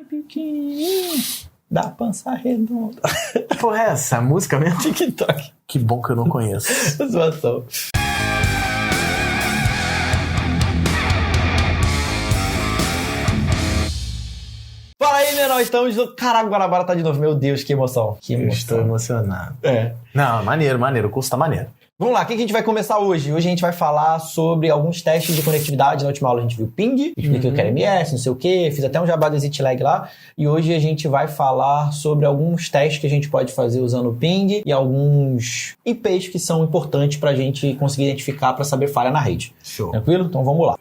Pequenininho da pança redonda. Porra, é essa? A música mesmo? TikTok. Que bom que eu não conheço. Zoação. Fala aí, menor, estamos no... Caraca, o Guanabara tá de novo. Meu Deus, que emoção. Que emoção. Eu estou emocionado. É. Não, maneiro. O curso tá maneiro. Vamos lá, o que a gente vai começar hoje? Hoje a gente vai falar sobre alguns testes de conectividade. Na última aula a gente viu ping, expliquei o que era MS, não sei o que, fiz até um jabá do ExitLag lá. E hoje a gente vai falar sobre alguns testes que a gente pode fazer usando o ping e alguns IPs que são importantes pra gente conseguir identificar para saber falha na rede. Show. Tranquilo? Então vamos lá.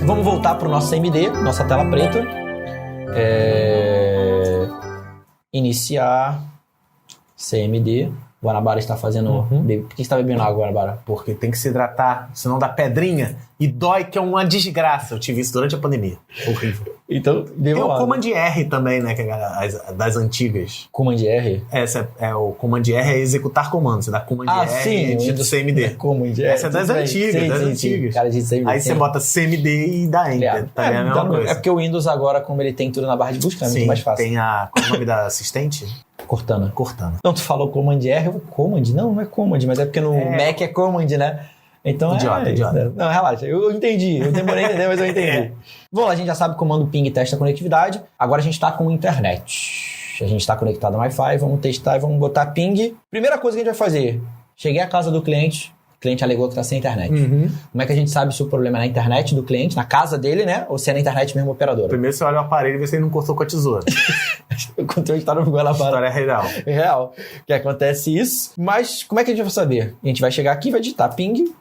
Vamos voltar pro nosso CMD, nossa tela preta. Iniciar CMD. Guanabara está fazendo... Por que você está bebendo água, Guanabara? Porque tem que se hidratar, senão dá pedrinha e dói, que é uma desgraça. Eu tive isso durante a pandemia. Horrível. Então, tem o Command R também, né? Que é das antigas. Command R? Essa o Command R é executar comandos. Você dá Command R do CMD. Command R. Essa é das antigas. Sim. Cara, aí você bota CMD e dá Enter. Também é a mesma coisa. É porque o Windows agora, como ele tem tudo na barra de busca, é muito mais fácil. Tem qual é o nome da assistente? Cortana. Não, tu falou Command R, eu vou Command. Não é Command, mas é porque no Mac é Command, né? Então idiota. Não, relaxa, eu entendi. Eu demorei a entender, mas eu entendi. Bom, a gente já sabe comando ping testa a conectividade. Agora a gente está com internet. A gente está conectado ao Wi-Fi, vamos testar e vamos botar ping. Primeira coisa que a gente vai fazer, cheguei à casa do cliente, o cliente alegou que está sem internet. Como é que a gente sabe se o problema é na internet do cliente, na casa dele, né? Ou se é na internet mesmo operadora? Primeiro você olha o aparelho e vê se ele não cortou com a tesoura. Eu contei uma história no Guanabara. História real. Real. Que acontece isso. Mas como é que a gente vai saber? A gente vai chegar aqui e vai digitar ping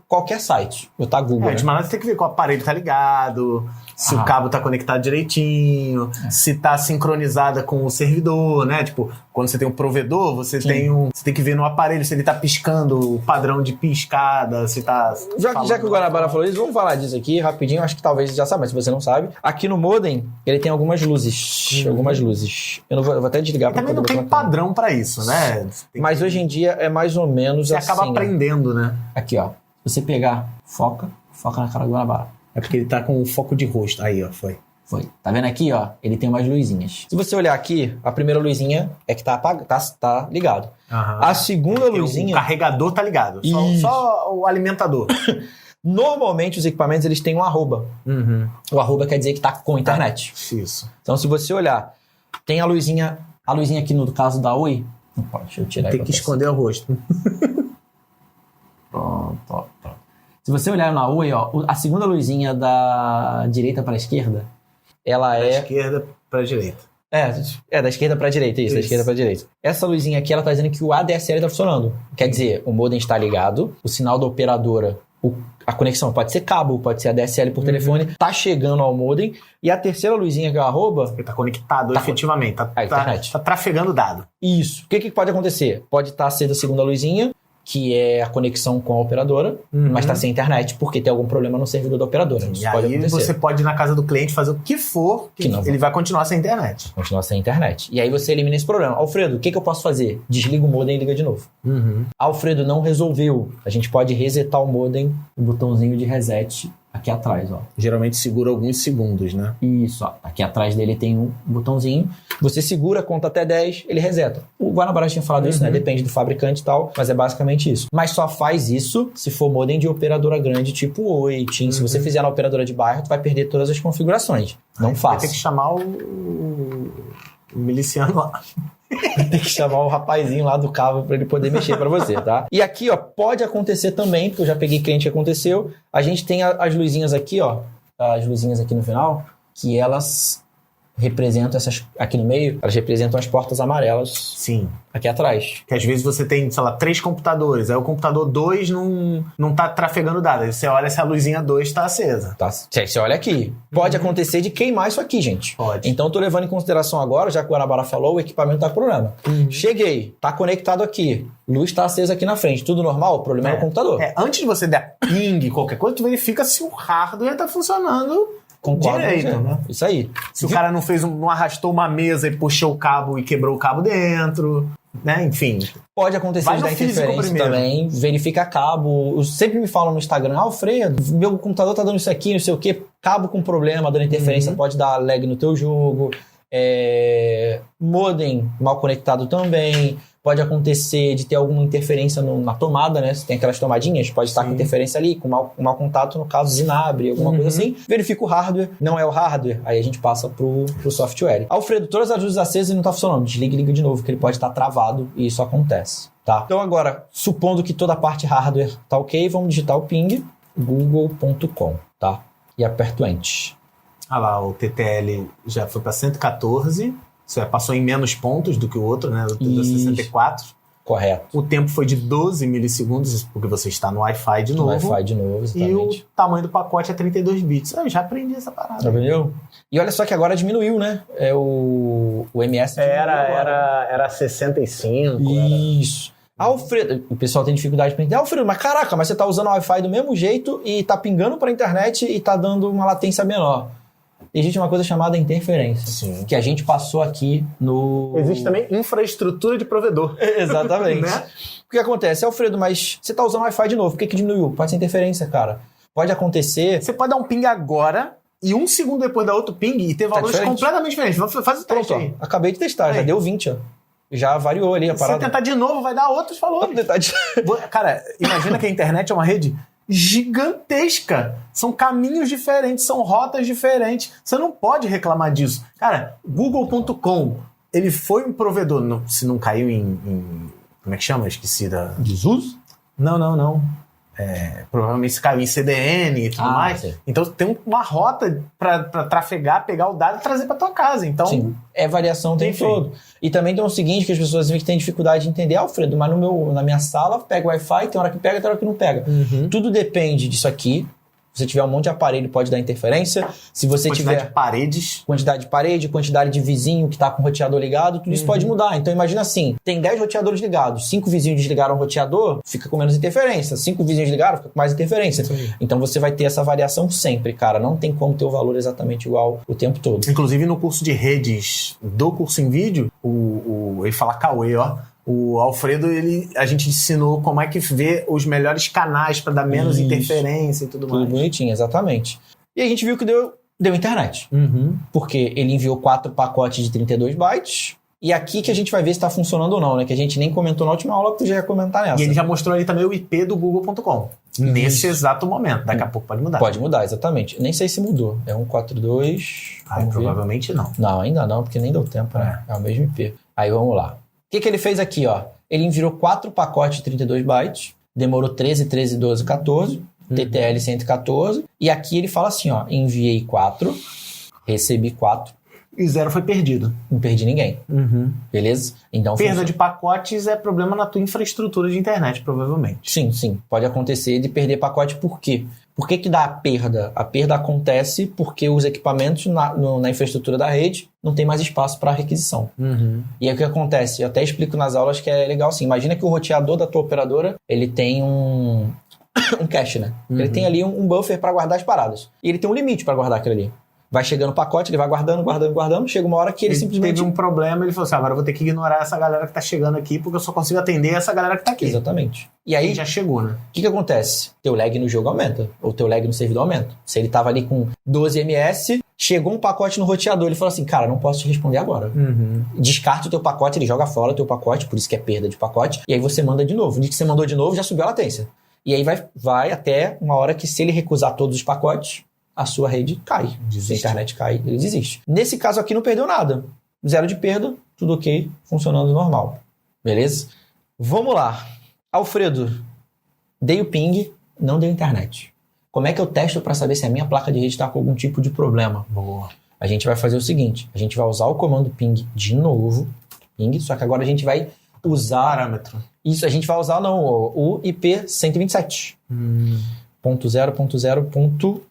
qualquer site. Botar Google. De maneira você tem que ver que o aparelho tá ligado, se o cabo tá conectado direitinho, se tá sincronizada com o servidor, né? Tipo, quando você tem um provedor, você tem que ver no aparelho se ele tá piscando, o padrão de piscada, se tá... Já que o Guanabara falou isso, vamos falar disso aqui rapidinho. Acho que talvez já saiba, mas se você não sabe. Aqui no modem, ele tem algumas luzes. Algumas luzes. Eu vou até desligar. E também não tem padrão pra isso, né? Mas hoje em dia é mais ou menos você assim. Você acaba aprendendo, né? Aqui, ó. Se você pegar, foca na cara do Guanabara. É porque ele tá com o foco de rosto. Aí, ó, foi. Tá vendo aqui, ó? Ele tem umas luzinhas. Se você olhar aqui, a primeira luzinha é que tá ligado. A segunda luzinha... O carregador tá ligado. Só o alimentador. Normalmente, os equipamentos, eles têm um arroba. O arroba quer dizer que tá com internet. Isso. Então, se você olhar, tem a luzinha aqui no caso da Oi. Não pode, deixa eu tirar. Tem que esconder o rosto. Pronto. Se você olhar na Oi, ó, a segunda luzinha da direita para a esquerda, ela da esquerda para a direita. Da esquerda para a direita, isso, da esquerda para a direita. Essa luzinha aqui, ela tá dizendo que o ADSL tá funcionando. Quer dizer, o modem está ligado, o sinal da operadora, a conexão pode ser cabo, pode ser ADSL por telefone, tá chegando ao modem, e a terceira luzinha que é o arroba... Ele tá conectado efetivamente, internet. Tá trafegando dado. Isso. O que pode acontecer? Pode estar sendo a segunda luzinha, que é a conexão com a operadora, mas está sem internet porque tem algum problema no servidor da operadora. Isso e pode aí acontecer. Você pode ir na casa do cliente fazer o que for, que ele vai continuar sem internet. Continuar sem internet. E aí você elimina esse problema. Alfredo, o que eu posso fazer? Desliga o modem e liga de novo. Alfredo, não resolveu. A gente pode resetar o modem, o botãozinho de reset aqui atrás, ó. Geralmente segura alguns segundos, né? Isso, ó. Aqui atrás dele tem um botãozinho. Você segura, conta até 10, ele reseta. O Guanabara tinha falado isso, né? Depende do fabricante e tal, mas é basicamente isso. Mas só faz isso se for modem de operadora grande, tipo Oi, TIM. Se você fizer na operadora de bairro, tu vai perder todas as configurações. Não faça. Vai ter que chamar o miliciano lá. Tem que chamar o rapazinho lá do cabo para ele poder mexer para você, tá? E aqui, ó, pode acontecer também, porque eu já peguei cliente que aconteceu. A gente tem as luzinhas aqui, ó, as luzinhas aqui no final, que elas representam essas aqui no meio, elas representam as portas amarelas. Sim. Aqui atrás. Que às vezes você tem, sei lá, 3 computadores, aí o computador 2 não tá trafegando dados. Aí você olha se a luzinha 2 tá acesa. Tá. Você olha aqui. Pode acontecer de queimar isso aqui, gente. Pode. Então eu tô levando em consideração agora, já que o Guanabara falou, o equipamento tá com problema. Cheguei, tá conectado aqui. Luz tá acesa aqui na frente. Tudo normal? O problema é o computador. Antes de você der ping, qualquer coisa, tu verifica se o hardware tá funcionando direito, né? Isso aí. Se o cara não arrastou uma mesa e puxou o cabo e quebrou o cabo dentro. né? Enfim. Pode acontecer de dar interferência também, verifica cabo. Sempre me falam no Instagram, Alfredo, meu computador tá dando isso aqui, não sei o quê, cabo com problema, dando interferência, pode dar lag no teu jogo. Modem mal conectado também. Pode acontecer de ter alguma interferência na tomada, né? Se tem aquelas tomadinhas, pode estar com interferência ali, com mau contato, no caso Zinabre, alguma coisa assim. Verifica o hardware, não é o hardware, aí a gente passa pro software. Alfredo, todas as luzes acesas e não tá funcionando. Desliga e liga de novo, que ele pode estar travado e isso acontece, tá? Então agora, supondo que toda a parte hardware tá ok, vamos digitar o ping, google.com, tá? E aperto Enter. Ah lá, o TTL já foi para 114, isso passou em menos pontos do que o outro, né? O 64. Correto. O tempo foi de 12 milissegundos, porque você está no Wi-Fi de novo. Wi-Fi de novo, exatamente. E o tamanho do pacote é 32 bits. Eu já aprendi essa parada. Aprendeu? E olha só que agora diminuiu, né? O MS era 65. Isso. Alfredo, o pessoal tem dificuldade para entender. Alfredo, mas caraca, mas você tá usando o Wi-Fi do mesmo jeito e tá pingando para a internet e tá dando uma latência menor. Existe uma coisa chamada interferência. Sim. Que a gente passou aqui no... Existe também infraestrutura de provedor. Exatamente. Né? O que acontece? Alfredo, mas você tá usando o Wi-Fi de novo. Por que diminuiu? Pode ser interferência, cara. Pode acontecer... Você pode dar um ping agora e 1 segundo depois dar outro ping e ter valores completamente diferentes. Faz o teste. Pronto, aí. Acabei de testar. Já deu 20, ó. Já variou ali a parada. Se tentar de novo, vai dar outros valores. Cara, imagina que a internet é uma rede gigantesca. São caminhos diferentes, são rotas diferentes. Você não pode reclamar disso. Cara, google.com, ele foi um provedor, se não caiu em como é que chama? Esqueci da... Desuso? Não. Provavelmente se caiu em CDN e tudo mais. Sim. Então tem uma rota para trafegar, pegar o dado e trazer para tua casa. Então, sim, é variação o tempo todo. E também tem o seguinte, que as pessoas têm dificuldade de entender, Alfredo, mas na minha sala pega o Wi-Fi, tem hora que pega, tem hora que não pega. Tudo depende disso aqui. Se você tiver um monte de aparelho, pode dar interferência. Se você tiver quantidade de parede, quantidade de vizinho que está com o roteador ligado, tudo isso pode mudar. Então imagina assim, tem 10 roteadores ligados, 5 vizinhos desligaram o roteador, fica com menos interferência. 5 vizinhos ligaram, fica com mais interferência. Sim. Então você vai ter essa variação sempre, cara. Não tem como ter o valor exatamente igual o tempo todo. Inclusive no curso de redes do curso em vídeo, ele fala Cauê, ó. O Alfredo, a gente ensinou como é que vê os melhores canais para dar menos interferência e tudo mais. Tudo bonitinho, exatamente. E a gente viu que deu internet. Porque ele enviou 4 pacotes de 32 bytes. E aqui que a gente vai ver se está funcionando ou não, né? Que a gente nem comentou na última aula, porque já ia comentar nessa. E ele já mostrou ali também o IP do google.com. Nesse exato momento. Daqui a pouco pode mudar. Pode mudar, exatamente. Nem sei se mudou. É 142... provavelmente não. Não, ainda não, porque nem deu tempo, né? É o mesmo IP. Aí vamos lá. O que ele fez aqui, ó? Ele enviou 4 pacotes de 32 bytes, demorou 13, 12, 14, TTL 114, e aqui ele fala assim, ó, enviei 4, recebi 4. E 0 foi perdido. Não perdi ninguém. Beleza? Então, perda de pacotes é problema na tua infraestrutura de internet, provavelmente. Sim. Pode acontecer de perder pacote, por quê? Por que dá a perda? A perda acontece porque os equipamentos na infraestrutura da rede não tem mais espaço para requisição. E aí o que acontece? Eu até explico nas aulas que é legal assim. Imagina que o roteador da tua operadora, ele tem um cache, né? Ele tem ali um buffer para guardar as paradas. E ele tem um limite para guardar aquilo ali. Vai chegando o pacote, ele vai guardando. Chega uma hora que ele simplesmente... teve um problema, ele falou assim, agora eu vou ter que ignorar essa galera que tá chegando aqui, porque eu só consigo atender essa galera que tá aqui. Exatamente. E aí... já chegou, né? O que acontece? Teu lag no jogo aumenta, ou teu lag no servidor aumenta. Se ele tava ali com 12 ms, chegou um pacote no roteador, ele falou assim, cara, não posso te responder agora. Descarta o teu pacote, ele joga fora o teu pacote, por isso que é perda de pacote, e aí você manda de novo. No dia que você mandou de novo, já subiu a latência. E aí vai até uma hora que, se ele recusar todos os pacotes, a sua rede cai. Se a internet cai, ele desiste. Nesse caso aqui não perdeu nada. 0 de perda, tudo ok, funcionando normal. Beleza? Vamos lá. Alfredo, dei o ping, não deu internet. Como é que eu testo para saber se a minha placa de rede está com algum tipo de problema? Boa. A gente vai fazer o seguinte, a gente vai usar o comando ping de novo, ping, só que agora a gente vai usar... parâmetro. Isso, a gente vai usar o IP 127. 0.0.0.1.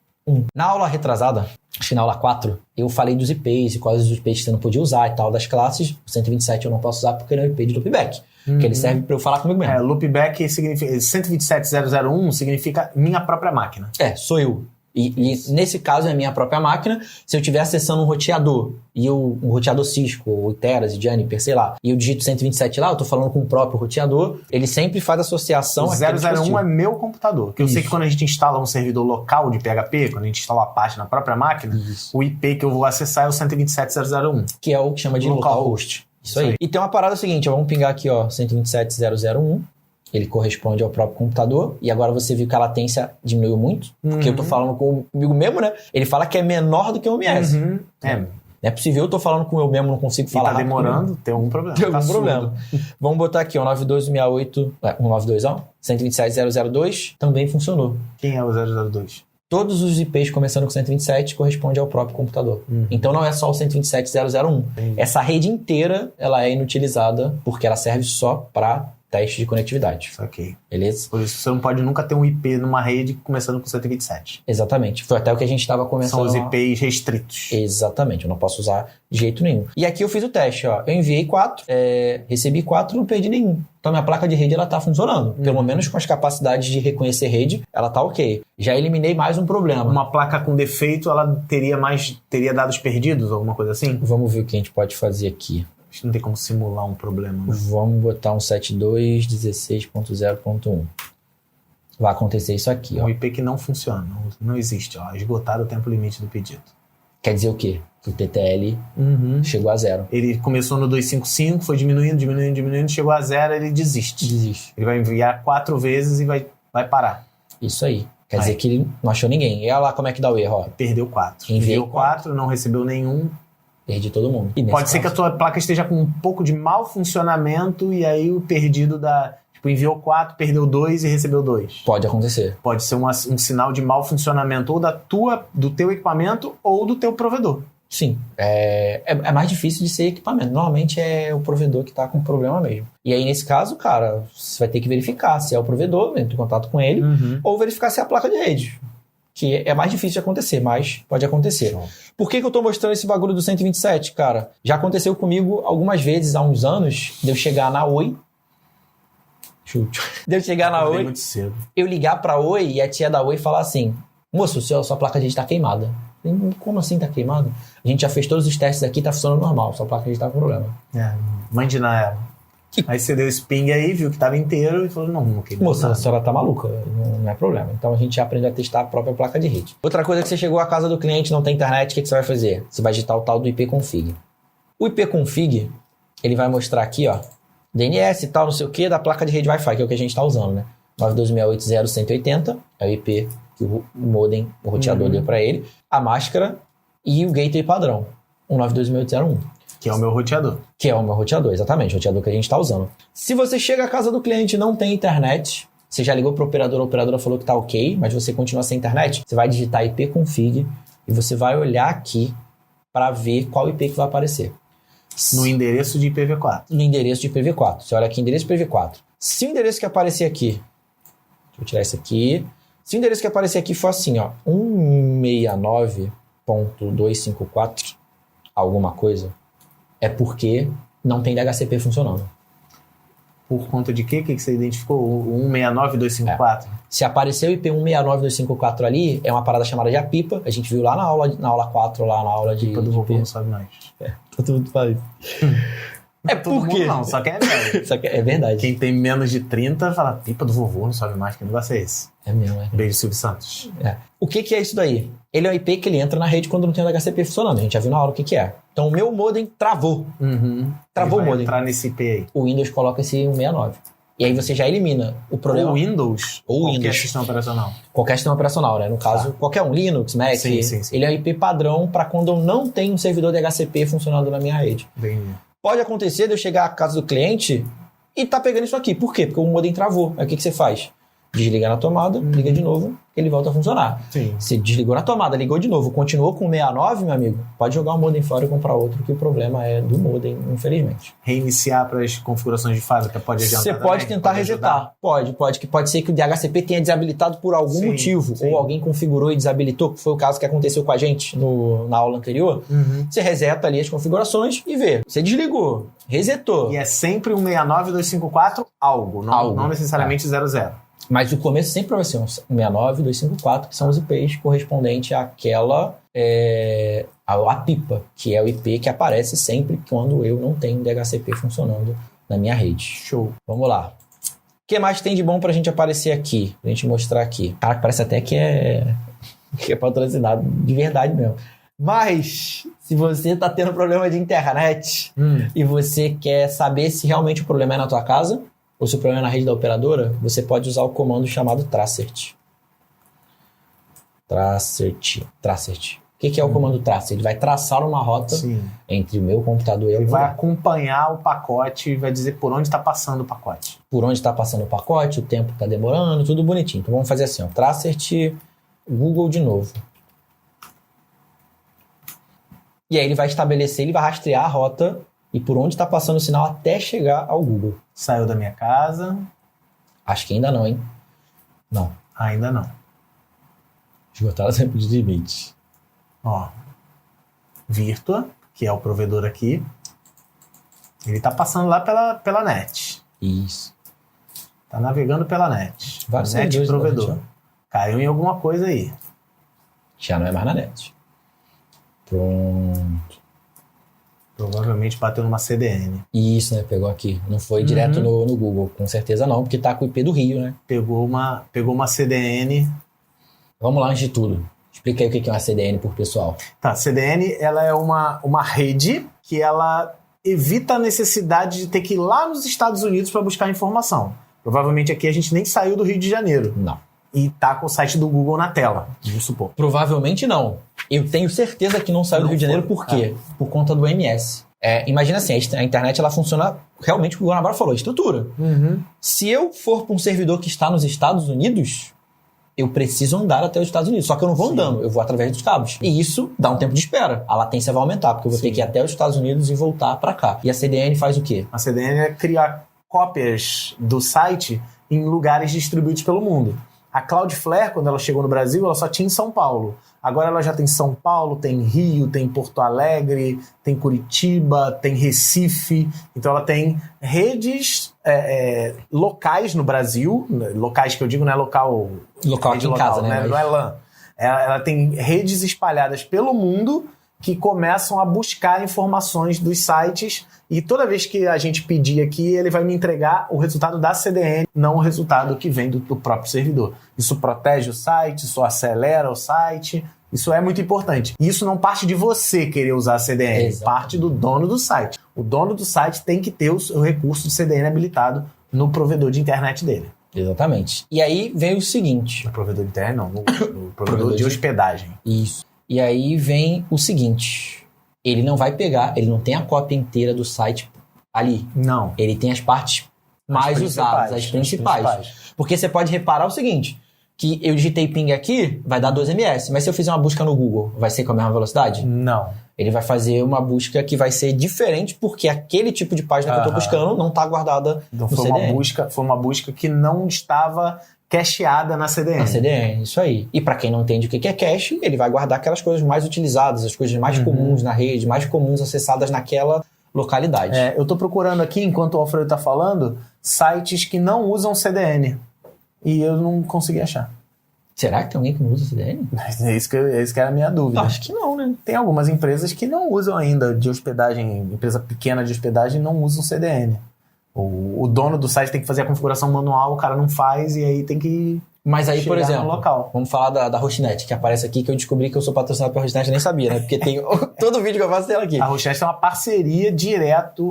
Na aula retrasada, acho que na aula 4, eu falei dos IPs e quais os IPs que você não podia usar e tal, das classes. O 127 eu não posso usar porque ele é o IP de loopback. Que ele serve para eu falar comigo mesmo. Loopback significa 127.001 significa minha própria máquina. Sou eu. E nesse caso é a minha própria máquina. Se eu estiver acessando um roteador, um roteador Cisco, ou Iteras, Juniper, sei lá, e eu digito 127 lá, eu tô falando com o próprio roteador, ele sempre faz associação... O 001 é meu computador. Porque eu sei que quando a gente instala um servidor local de PHP, quando a gente instala a parte na própria máquina, o IP que eu vou acessar é o 127.0.0.1. Que é o que chama de localhost. Isso aí. E tem uma parada seguinte, vamos pingar aqui, ó, 127.0.0.1. Ele corresponde ao próprio computador. E agora você viu que a latência diminuiu muito. Porque eu tô falando comigo mesmo, né? Ele fala que é menor do que o MS. Não é possível, eu tô falando com eu mesmo, não consigo falar tá demorando, tem algum problema. Tem algum problema. Vamos botar aqui, ó, 9268... 192, ó. 127.0.0.2 também funcionou. Quem é o 002? Todos os IPs começando com 127 correspondem ao próprio computador. Então não é só o 127.0.0.1. Essa rede inteira, ela é inutilizada porque ela serve só para teste de conectividade. Ok. Beleza? Por isso você não pode nunca ter um IP numa rede começando com 127. Exatamente. Foi até o que a gente estava começando. São os IPs restritos. Exatamente. Eu não posso usar de jeito nenhum. E aqui eu fiz o teste, ó. Eu enviei 4, recebi 4, não perdi nenhum. Então minha placa de rede, ela tá funcionando. Pelo menos com as capacidades de reconhecer rede, ela tá ok. Já eliminei mais um problema. Uma placa com defeito, ela teria dados perdidos, alguma coisa assim? Vamos ver o que a gente pode fazer aqui. Não tem como simular um problema, né? Vamos botar um 72.16.0.1. Vai acontecer isso aqui, ó. Um IP que não funciona, não existe, ó. Esgotado o tempo limite do pedido. Quer dizer o quê? Que o TTL chegou a 0. Ele começou no 255, foi diminuindo, chegou a 0, ele desiste. Ele vai enviar 4 vezes e vai parar. Isso aí. Quer dizer que ele não achou ninguém. E olha lá como é que dá o erro, ó. Perdeu 4. Enviou 4, não recebeu nenhum. Perdi todo mundo. Pode ser que a tua placa esteja com um pouco de mau funcionamento e aí o perdido enviou 4, perdeu 2 e recebeu 2. Pode acontecer. Pode ser um sinal de mau funcionamento ou do teu equipamento ou do teu provedor. Sim. É mais difícil de ser equipamento. Normalmente é o provedor que está com problema mesmo. E aí, nesse caso, cara, você vai ter que verificar se é o provedor, entra em contato com ele, ou verificar se é a placa de rede. Que é mais difícil de acontecer, mas pode acontecer. Por que eu tô mostrando esse bagulho do 127, cara? Já aconteceu comigo algumas vezes, há uns anos, de eu chegar na Oi. De eu chegar na Oi, muito cedo. Eu ligar pra Oi e a tia da Oi falar assim: moço, sua placa de rede tá queimada. Como assim tá queimada? A gente já fez todos os testes aqui, tá funcionando normal, sua placa de rede tá com problema. Mande na ela. Aí você deu esse ping aí, viu que tava inteiro e falou, não queimou. Moça, a senhora tá maluca, não é problema. Então a gente já aprendeu a testar a própria placa de rede. Outra coisa é que você chegou à casa do cliente, não tem internet, o que você vai fazer? Você vai digitar o tal do ipconfig. O ipconfig, ele vai mostrar aqui, ó, DNS e tal, não sei o que, da placa de rede Wi-Fi, que é o que a gente tá usando, né? 92.168.180, é o IP que o modem, o roteador deu pra ele, a máscara e o gateway padrão, 192.168.0.1. Que é o meu roteador. Que é o meu roteador, exatamente, o roteador que a gente está usando. Se você chega à casa do cliente e não tem internet, você já ligou para o operador, a operadora falou que está ok, mas você continua sem internet, você vai digitar ipconfig e você vai olhar aqui para ver qual IP que vai aparecer. No endereço de IPv4. No endereço de IPv4. Você olha aqui, endereço de IPv4. Se o endereço que aparecer aqui, deixa eu tirar isso aqui. Se o endereço que aparecer aqui for assim, ó, 169.254 alguma coisa, é porque não tem DHCP funcionando. Por conta de quê? O que você identificou? O 169.254? Se aparecer o IP 169.254 ali, é uma parada chamada de APIPA. A gente viu lá na aula 4, lá na aula de... APIPA do vovô não sabe mais. Todo mundo fala isso. Todo mundo não, só que é velho. Só que é verdade. Quem tem menos de 30 fala, APIPA do vovô não sabe mais. Que negócio é esse? É mesmo, é. Beijo, Silvio Santos. O que é isso daí? Ele é um IP que ele entra na rede quando não tem o DHCP funcionando. A gente já viu na aula o que é. Então o meu modem travou. Travou o modem. Entrar nesse IP aí. O Windows coloca esse 169. E aí você já elimina o problema. Ou Windows? Ou qualquer Windows. sistema operacional. Qualquer sistema operacional, né? No caso, qualquer um. Linux, Mac. Sim. Ele é um IP padrão para quando eu não tenho um servidor DHCP funcionando na minha rede. Bem. Pode acontecer de eu chegar à casa do cliente e tá pegando isso aqui. Por quê? Porque o modem travou. Aí o que você faz? Desliga na tomada, liga de novo, ele volta a funcionar. Sim. Se desligou na tomada, ligou de novo, continuou com 69, meu amigo, pode jogar o modem fora e comprar outro, que o problema é do modem, infelizmente. Reiniciar para as configurações de fábrica pode adiantar. Você pode também? tentar resetar. Pode. Que pode ser que o DHCP tenha desabilitado por algum motivo. Ou alguém configurou e desabilitou, que foi o caso que aconteceu com a gente na aula anterior. Você reseta ali as configurações e vê. Você desligou, resetou. E é sempre 169.254 algo, não necessariamente 00. Mas o começo sempre vai ser um 169, 254, que são os IPs correspondentes àquela... a pipa, que é o IP que aparece sempre quando eu não tenho DHCP funcionando na minha rede. Show. Vamos lá. O que mais tem de bom pra gente aparecer aqui? Pra gente mostrar aqui. Cara, parece até que é patrocinado de verdade mesmo. Mas, se você tá tendo problema de internet e você quer saber se realmente o problema é na tua casa ou se o problema é na rede da operadora, você pode usar o comando chamado Tracert. Tracert. O que é o comando Tracert? Ele vai traçar uma rota entre o meu computador e o Ele vai acompanhar o pacote e vai dizer por onde está passando o pacote. Por onde está passando o pacote, o tempo que está demorando, tudo bonitinho. Então vamos fazer assim, ó, Tracert Google de novo. E aí ele vai estabelecer, ele vai rastrear a rota e por onde está passando o sinal até chegar ao Google. Saiu da minha casa. Acho que ainda não, hein? Não. Ainda não. Esgotaram o tempo de limite. Ó, Virtua, que é o provedor aqui, ele tá passando lá pela net. Isso. Tá navegando pela net. Vários net servidores provedor. da net, Caiu em alguma coisa aí. Já não é mais na net. Pronto. Provavelmente bateu numa CDN. Isso, né? Pegou aqui. Não foi direto no Google. Com certeza não, porque tá com o IP do Rio, né? Pegou uma CDN. Vamos lá, antes de tudo. Explica aí o que é uma CDN por pessoal. Tá, CDN, ela é uma rede que ela evita a necessidade de ter que ir lá nos Estados Unidos para buscar informação. Provavelmente aqui a gente nem saiu do Rio de Janeiro. Não. E tá com o site do Google na tela, vamos supor. Provavelmente não. Eu tenho certeza que não saiu do Rio de Janeiro, por quê? Por conta do MS. Imagina assim, a internet ela funciona realmente, o que o Guanabara falou, estrutura. Se eu for para um servidor que está nos Estados Unidos, eu preciso andar até os Estados Unidos. Só que eu não vou andando, eu vou através dos cabos. E isso dá um tempo de espera. A latência vai aumentar, porque eu vou ter que ir até os Estados Unidos e voltar para cá. E a CDN faz o quê? A CDN é criar cópias do site em lugares distribuídos pelo mundo. A Cloudflare, quando ela chegou no Brasil, ela só tinha em São Paulo. Agora ela já tem São Paulo, tem Rio, tem Porto Alegre, tem Curitiba, tem Recife. Então ela tem redes locais no Brasil. Locais que eu digo não é local... Local aqui em casa, né? Não é LAN. Ela tem redes espalhadas pelo mundo que começam a buscar informações dos sites e toda vez que a gente pedir aqui, ele vai me entregar o resultado da CDN, não o resultado que vem do próprio servidor. Isso protege o site, isso acelera o site, isso é muito importante. E isso não parte de você querer usar a CDN, parte do dono do site. O dono do site tem que ter o recurso de CDN habilitado no provedor de internet dele. Exatamente. E aí vem o seguinte... No provedor de internet não, no provedor de hospedagem. Isso. E aí vem o seguinte, ele não vai pegar, ele não tem a cópia inteira do site ali. Não. Ele tem as partes mais usadas, as principais. Porque você pode reparar o seguinte, que eu digitei ping aqui, vai dar 2 ms, mas se eu fizer uma busca no Google, vai ser com a mesma velocidade? Não. Ele vai fazer uma busca que vai ser diferente, porque aquele tipo de página que eu estou buscando não está guardada então, no CDN. Foi uma busca que não estava... cacheada na CDN. Na CDN, isso aí. E para quem não entende o que é cache, ele vai guardar aquelas coisas mais utilizadas, as coisas mais comuns na rede, mais comuns acessadas naquela localidade. Eu tô procurando aqui, enquanto o Alfredo tá falando, sites que não usam CDN. E eu não consegui achar. Será que tem alguém que não usa CDN? É isso que era a minha dúvida. Acho que não, né? Tem algumas empresas que não usam ainda de hospedagem, empresa pequena de hospedagem não usam CDN. O dono do site tem que fazer a configuração manual, o cara não faz e aí tem que Mas aí, por exemplo, no local. Vamos falar da Hostnet, que aparece aqui, que eu descobri que eu sou patrocinado pela Hostnet, eu nem sabia, né? Porque tem todo vídeo que eu faço tem ela aqui. A Hostnet é uma parceria direto,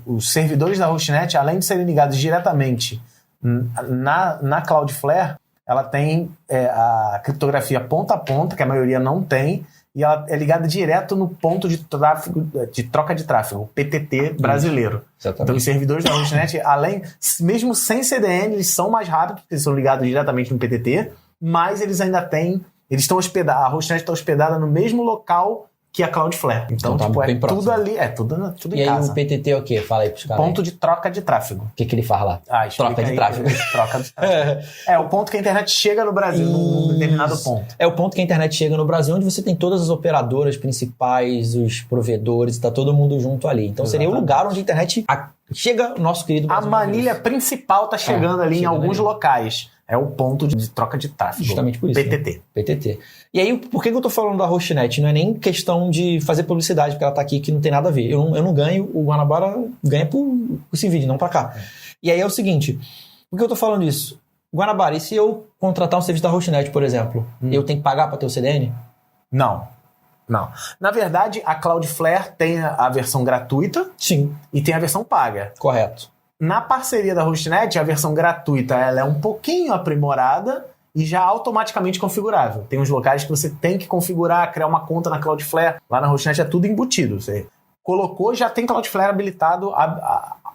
os servidores da Hostnet, além de serem ligados diretamente na Cloudflare, ela tem a criptografia ponta a ponta, que a maioria não tem, e ela é ligada direto no ponto de troca de tráfego, o PTT brasileiro. Exatamente. Então os servidores da Hostnet, mesmo sem CDN, eles são mais rápidos, porque eles são ligados diretamente no PTT, mas eles ainda têm, a Hostnet está hospedada no mesmo local que a Cloudflare. Então tá tipo, é bem tudo próximo. ali, tudo E em aí casa. o PTT é o quê? Fala aí pros caras. Ponto de troca de tráfego. O que ele faz lá? Explica Troca de aí, tráfego. Troca de tráfego. É o ponto que a internet chega no Brasil, num determinado Isso. ponto. É o ponto que a internet chega no Brasil, onde você tem todas as operadoras principais, os provedores, tá todo mundo junto ali. Então seria o lugar onde a internet chega o nosso querido A Brasil. manilha principal tá chegando ali em chegando alguns ali. locais. É o ponto de troca de tráfego. Justamente por isso. PTT. Né? PTT. E aí, por que eu tô falando da Hostnet? Não é nem questão de fazer publicidade, porque ela tá aqui, que não tem nada a ver. Eu não ganho, o Guanabara ganha por esse vídeo, não pra cá. E aí é o seguinte, por que eu tô falando isso? Guanabara, e se eu contratar um serviço da Hostnet, por exemplo, eu tenho que pagar pra ter o CDN? Não. Na verdade, a Cloudflare tem a versão gratuita Sim. e tem a versão paga. Correto. Na parceria da Hostnet, a versão gratuita ela é um pouquinho aprimorada e já automaticamente configurável. Tem uns locais que você tem que configurar, criar uma conta na Cloudflare. Lá na Hostnet é tudo embutido. Você colocou, já tem Cloudflare habilitado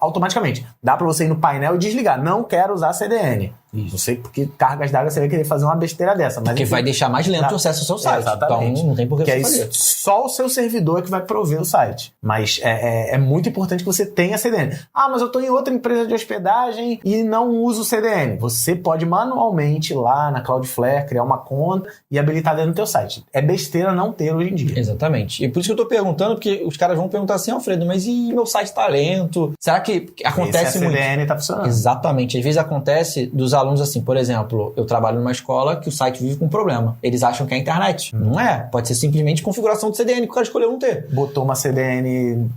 automaticamente. Dá para você ir no painel e desligar. Não quero usar CDN. Não sei porque cargas d'água você vai querer fazer uma besteira dessa. Mas Porque vai deixar mais lento o acesso ao seu site. Exatamente. Então não tem por que Porque você aí fazer. só o seu servidor é que vai prover o site. Mas é muito importante que você tenha CDN. Mas eu estou em outra empresa de hospedagem e não uso CDN. Você pode manualmente lá na Cloudflare criar uma conta e habilitar dentro do teu site. É besteira não ter hoje em dia. Exatamente. E por isso que eu estou perguntando, porque os caras vão perguntar assim, Alfredo, mas e meu site está lento? Será que acontece muito? A CDN está funcionando. Exatamente. Às vezes acontece dos alunos assim, por exemplo, eu trabalho numa escola que o site vive com um problema. Eles acham que é a internet. Não é. Pode ser simplesmente configuração do CDN que o cara escolheu não ter. Botou uma CDN...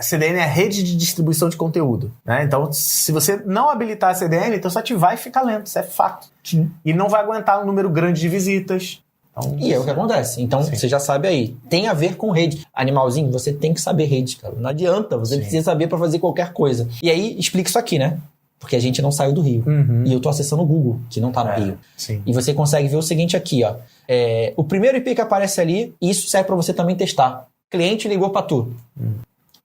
CDN é rede de distribuição de conteúdo. Né? Então, se você não habilitar a CDN, teu site vai ficar lento. Isso é fato. Sim. E não vai aguentar um número grande de visitas. Então, e é o que acontece. Então, você já sabe aí. Tem a ver com rede. Animalzinho, você tem que saber rede, cara. Não adianta. Você precisa saber para fazer qualquer coisa. E aí, explica isso aqui, né? Porque a gente não saiu do Rio. E eu tô acessando o Google, que não tá no Rio. Sim. E você consegue ver o seguinte aqui, ó. O primeiro IP que aparece ali, isso serve para você também testar. Cliente ligou para tu.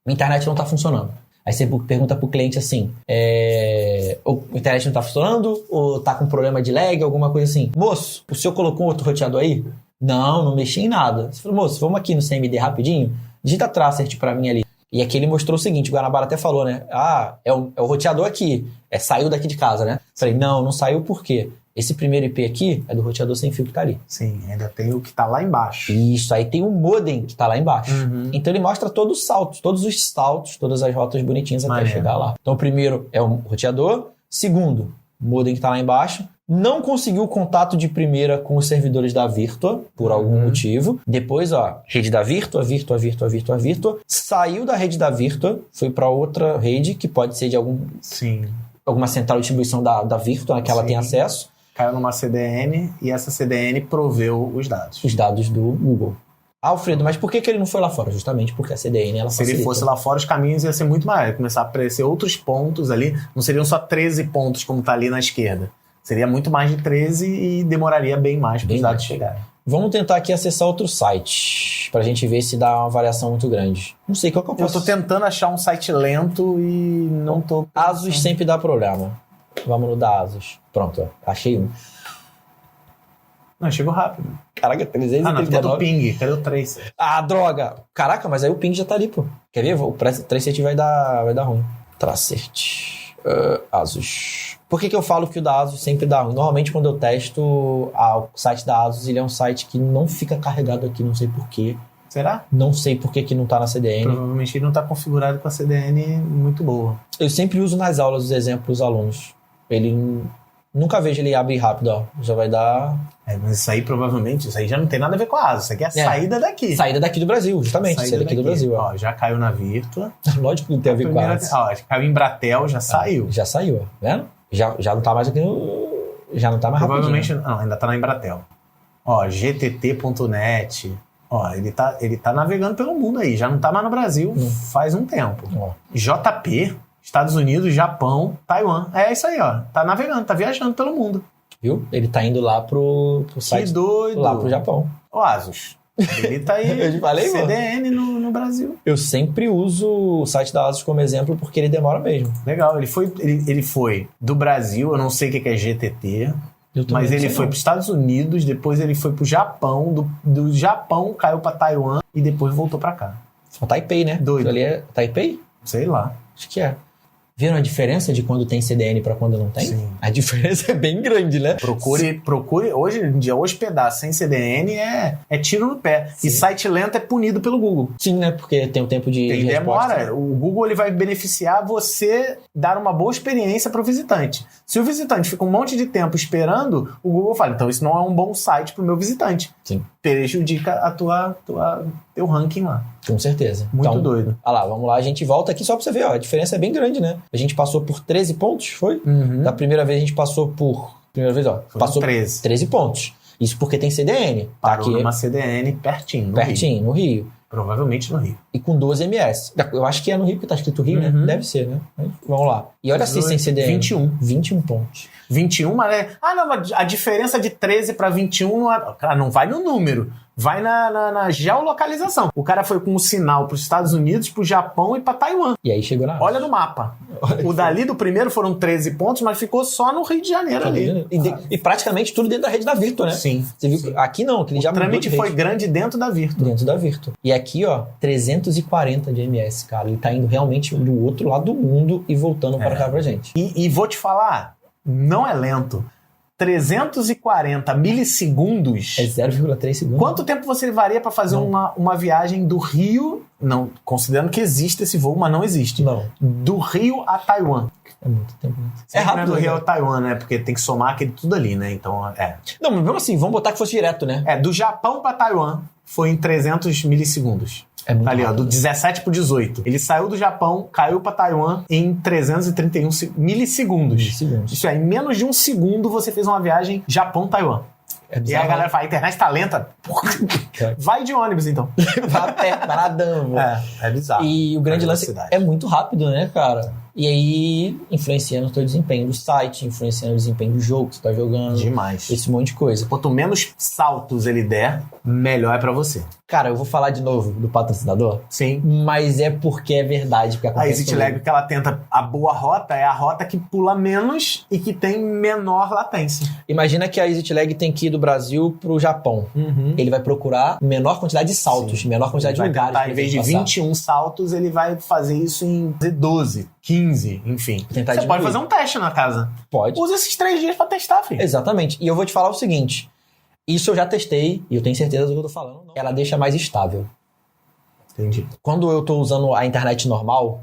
A internet não tá funcionando. Aí você pergunta pro cliente assim, a internet não tá funcionando? Ou tá com problema de lag, alguma coisa assim? Moço, o senhor colocou outro roteador aí? Não mexi em nada. Você falou, moço, vamos aqui no CMD rapidinho? Digita Tracert pra mim ali. E aqui ele mostrou o seguinte, o Guanabara até falou, né? É o roteador aqui, saiu daqui de casa, né? Falei, não saiu por quê? Esse primeiro IP aqui é do roteador sem fio que tá ali. Sim, ainda tem o que tá lá embaixo. Isso, aí tem o modem que tá lá embaixo. Então ele mostra todos os saltos, todas as rotas bonitinhas até chegar lá. Então o primeiro é o roteador, segundo, o modem que tá lá embaixo. Não conseguiu contato de primeira com os servidores da Virtua, por algum motivo. Depois, rede da Virtua. Saiu da rede da Virtua, foi para outra rede, que pode ser de alguma central de distribuição da Virtua, que ela tem acesso. Caiu numa CDN e essa CDN proveu os dados. Os dados do Google. Alfredo, mas por que ele não foi lá fora? Justamente porque a CDN, ela facilita. Se ele fosse lá fora, os caminhos iam ser muito maiores. Ia começar a aparecer outros pontos ali. Não seriam só 13 pontos como tá ali na esquerda. Seria muito mais de 13 e demoraria bem mais para os dados chegarem. Vamos tentar aqui acessar outro site, pra gente ver se dá uma variação muito grande. Não sei qual que eu posso... Eu tô tentando achar um site lento e não tô... Asus sempre dá problema. Vamos no da Asus. Pronto, achei um. Não, chegou rápido. Caraca, 339. Não, cadê o ping? Cadê o tracer? Droga! Caraca, mas aí o ping já tá ali, pô. Quer ver? O Tracert vai dar ruim. Tracert. Asus. Por que eu falo que o da Asus sempre dá ruim? Normalmente quando eu testo o site da Asus, ele é um site que não fica carregado aqui, não sei porquê. Será? Não sei por que não tá na CDN. Provavelmente ele não tá configurado com a CDN muito boa. Eu sempre uso nas aulas os exemplos dos alunos. Nunca vejo ele abrir rápido, ó. Já vai dar... Mas isso aí provavelmente, isso aí já não tem nada a ver com a Asus. Isso aqui é a saída daqui. Saída daqui do Brasil, justamente. Saída daqui do Brasil, ó. Já caiu na Virtua. Lógico que não tem a ver com a Asus. Caiu em Embratel, já saiu. Já saiu, ó. Vendo? Já não tá mais aqui no... Já não tá mais provavelmente, rapidinho. Não, ainda tá na Embratel. gtt.net. Ele tá navegando pelo mundo aí. Já não tá mais no Brasil faz um tempo. JP, Estados Unidos, Japão, Taiwan. É isso aí, ó. Tá navegando, tá viajando pelo mundo. Viu? Ele tá indo lá pro site. Que doido. Lá pro Japão. O Asus. Ele tá aí. Eu te falei, CDN no Brasil. Eu sempre uso o site da Asus como exemplo porque ele demora mesmo. Legal. Ele foi do Brasil. Eu não sei o que é GTT. Mas ele foi para os Estados Unidos, depois ele foi para o Japão, do Japão caiu para Taiwan e depois voltou para cá. Só Taipei, né? Doido. Ali é Taipei? Sei lá. Acho que é. Viram a diferença de quando tem CDN para quando não tem? Sim. A diferença é bem grande, né? Procure hoje em dia, hospedar sem CDN é tiro no pé. Sim. E site lento é punido pelo Google. Sim, né? Porque tem o tempo de demora. resposta. O Google ele vai beneficiar você dar uma boa experiência para o visitante. Se o visitante fica um monte de tempo esperando, o Google fala, então isso não é um bom site para o meu visitante. Sim. Prejudica teu ranking lá. Com certeza. Muito então, doido. Olha lá, vamos lá, a gente volta aqui só pra você ver, ó, a diferença é bem grande, né? A gente passou por 13 pontos, foi? Da primeira vez a gente passou por... Primeira vez, ó, Foram passou 13 pontos. Isso porque tem CDN. Parou aqui, numa CDN pertinho, no Rio. Provavelmente no Rio. E com 12 MS. Eu acho que é no Rio, porque tá escrito Rio, né? Deve ser, né? Mas vamos lá. E olha assim, sem CDN. 21 pontos. 21, mas mas a diferença de 13 para 21 não é... Cara, não vai no número. Vai na geolocalização. O cara foi com um sinal para os Estados Unidos, para o Japão e para Taiwan. E aí chegou na... Olha no mapa. O dali do primeiro foram 13 pontos, mas ficou só no Rio de Janeiro ali. E praticamente tudo dentro da rede da Virtu, né? Sim. Você viu? Aqui não, que ele já mudou de trâmite rede. foi grande dentro da Virtu. Dentro da Virtu. E aqui, ó, 340 de MS, cara. Ele tá indo realmente do outro lado do mundo e voltando para cá pra gente. E vou te falar, não é lento. 340 milissegundos. É 0,3 segundos. Quanto tempo você levaria para fazer uma viagem do Rio, não, considerando que existe esse voo, mas não existe. Não. Do Rio a Taiwan. É muito tempo. É rápido, do Rio a Taiwan, né? Porque tem que somar aquele tudo ali, né? Então, Não, mas mesmo assim, vamos botar que fosse direto, né? do Japão para Taiwan foi em 300 milissegundos. É muito Ali, ó, rápido. do 17 pro 18. Ele saiu do Japão, caiu para Taiwan em 331 milissegundos. Isso é, em menos de um segundo você fez uma viagem Japão-Taiwan. É E bizarro. aí a galera fala, a internet tá lenta. Vai de ônibus, então. Vai a pé, vai nadando. É bizarro. E o grande A lance velocidade. é muito rápido, né, cara? E aí, influenciando o teu desempenho do site, influenciando o desempenho do jogo que você tá jogando. Demais. Esse monte de coisa. Quanto menos saltos ele der, melhor é pra você. Cara, eu vou falar de novo do patrocinador, Sim. mas é porque é verdade. Porque A acontece EasyJet, que ela tenta a boa rota, é a rota que pula menos e que tem menor latência. Imagina que a EasyJet tem que ir do Brasil pro Japão. Ele vai procurar menor quantidade de saltos, menor quantidade de Vai lugares. tentar, pra em vez de passar. 21 saltos, ele vai fazer isso em 12, 15, enfim. Tentar Você pode diminuir. fazer um teste na casa. Pode. Usa esses 3 dias pra testar, filho. Exatamente. E eu vou te falar o seguinte. Isso eu já testei e eu tenho certeza do que eu tô falando. Ela deixa mais estável. Entendi. Quando eu tô usando a internet normal,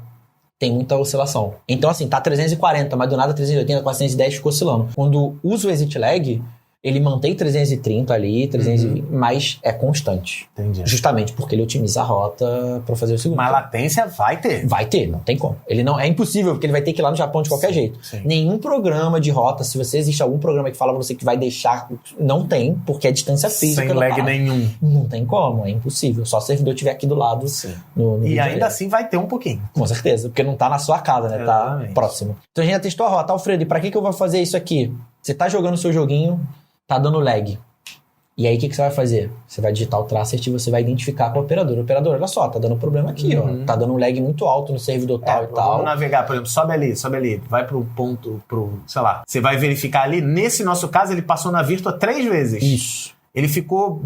tem muita oscilação. Então, assim, tá 340, mas do nada 380, 410 ficou oscilando. Quando uso o Exit Lag, ele mantém 330 ali, 320, mas é constante. Entendi. Justamente porque ele otimiza a rota pra fazer o segundo. Mas latência vai ter. Vai ter, não tem como. Ele não, é impossível, porque ele vai ter que ir lá no Japão de qualquer jeito. sim. Nenhum programa de rota, se você existe algum programa que fala pra você que vai deixar, não tem, porque é distância física. Sem da lag parada. nenhum. Não tem como, é impossível. Só se o servidor estiver aqui do lado. Sim. No Rio E de ainda Janeiro. assim vai ter um pouquinho. Com certeza, porque não tá na sua casa, né? Tá Exatamente. próximo. Então a gente já testou a rota. Alfredo, e pra que eu vou fazer isso aqui? Você tá jogando o seu joguinho, tá dando lag. E aí o que você vai fazer? Você vai digitar o tracert e você vai identificar com o operador. Operador, olha só, tá dando problema aqui, ó. Tá dando um lag muito alto no servidor tal e tal. Vamos navegar, por exemplo, sobe ali, vai pro ponto, sei lá. Você vai verificar ali, nesse nosso caso, ele passou na Virtua 3 vezes. Isso. Ele ficou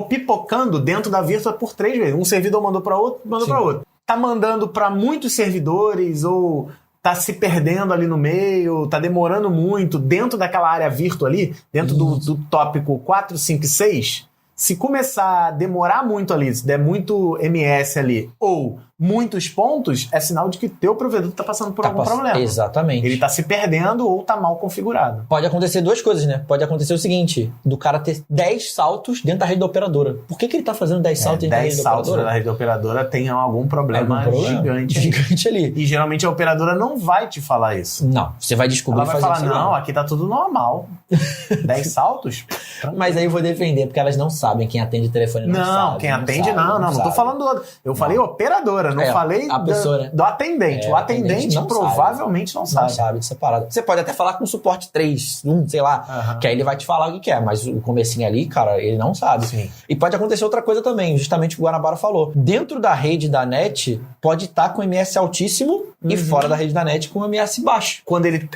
pipocando dentro da Virtua por 3 vezes. Um servidor mandou para outro, mandou Sim. para outro. Tá mandando para muitos servidores ou tá se perdendo ali no meio, tá demorando muito dentro daquela área Virtua ali, dentro do tópico 4, 5 e 6. Se começar a demorar muito ali, se der muito MS ali, ou muitos pontos, é sinal de que teu provedor tá passando por algum problema. Exatamente. Ele tá se perdendo ou tá mal configurado. Pode acontecer duas coisas, né? Pode acontecer o seguinte, do cara ter 10 saltos dentro da rede da operadora. Por que ele tá fazendo 10 saltos dentro da 10 rede da saltos operadora? na rede da operadora tem algum problema, gigante. Gigante ali. E geralmente a operadora não vai te falar isso. Não, você vai descobrir Ela vai fazendo falar, isso. não, aqui tá tudo normal. 10 saltos? Mas aí eu vou defender, porque elas não sabem. Quem atende o telefone não sabe. Não, quem atende não tô sabe. falando do outro. Eu falei operadora, não falei a pessoa, né? do atendente. É, o atendente não provavelmente não Não sabe. sabe dessa parada. Você pode até falar com o suporte 3, 1, sei lá, que aí ele vai te falar o que quer, mas o comecinho ali, cara, ele não sabe. Sim. E pode acontecer outra coisa também, justamente o que o Guanabara falou. Dentro da rede da NET, pode estar com MS altíssimo e fora da rede da net com MS baixo. Quando ele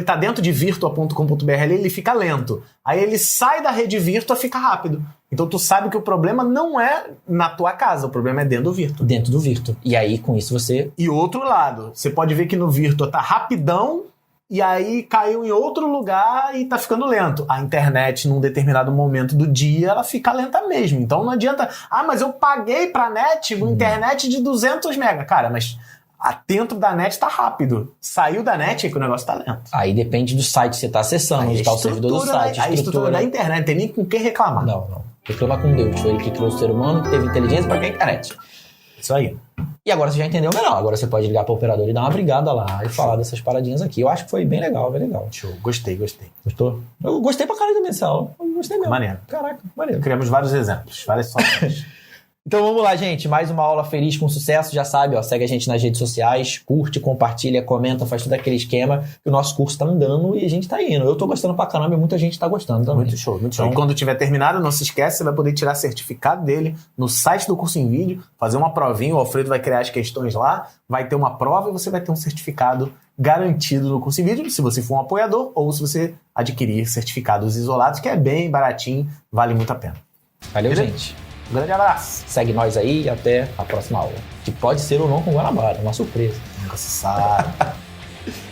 tá dentro de virtua.com.br ali, ele fica lento. Aí ele sai da rede Virtua, fica rápido. Então tu sabe que o problema não é na tua casa, o problema é dentro do Virtua. Dentro do Virtua. E aí, com isso, você... E outro lado, você pode ver que no Virtua tá rapidão, e aí caiu em outro lugar e tá ficando lento. A internet, num determinado momento do dia, ela fica lenta mesmo. Então não adianta... mas eu paguei pra net, internet de 200 mega. Cara, mas dentro da net tá rápido. Saiu da net é que o negócio tá lento. Aí depende do site que você tá acessando, onde tá o servidor do site. A estrutura da internet, não tem nem com quem reclamar. Não. Reclama com Deus. Foi ele que criou o ser humano, que teve inteligência pra criar a internet. Isso aí. E agora você já entendeu melhor. Agora você pode ligar para o operador e dar uma brigada lá e falar dessas paradinhas aqui. Eu acho que foi bem legal, bem legal. Show. Gostei. Gostou? Eu gostei pra caralho também dessa aula. Eu gostei mesmo. Maneiro. Caraca, maneiro. Criamos vários exemplos, várias soluções. Então vamos lá, gente. Mais uma aula feliz com sucesso. Já sabe, ó, segue a gente nas redes sociais, curte, compartilha, comenta, faz todo aquele esquema que o nosso curso tá andando e a gente tá indo. Eu tô gostando pra caramba e muita gente tá gostando também. Muito show. E quando tiver terminado, não se esquece, você vai poder tirar certificado dele no site do Curso em Vídeo, fazer uma provinha, o Alfredo vai criar as questões lá, vai ter uma prova e você vai ter um certificado garantido no Curso em Vídeo, se você for um apoiador ou se você adquirir certificados isolados, que é bem baratinho, vale muito a pena. Valeu, gente. Um grande abraço. Segue nós aí e até a próxima aula. Que pode ser ou não com Guanabara, uma surpresa. Nunca se sabe.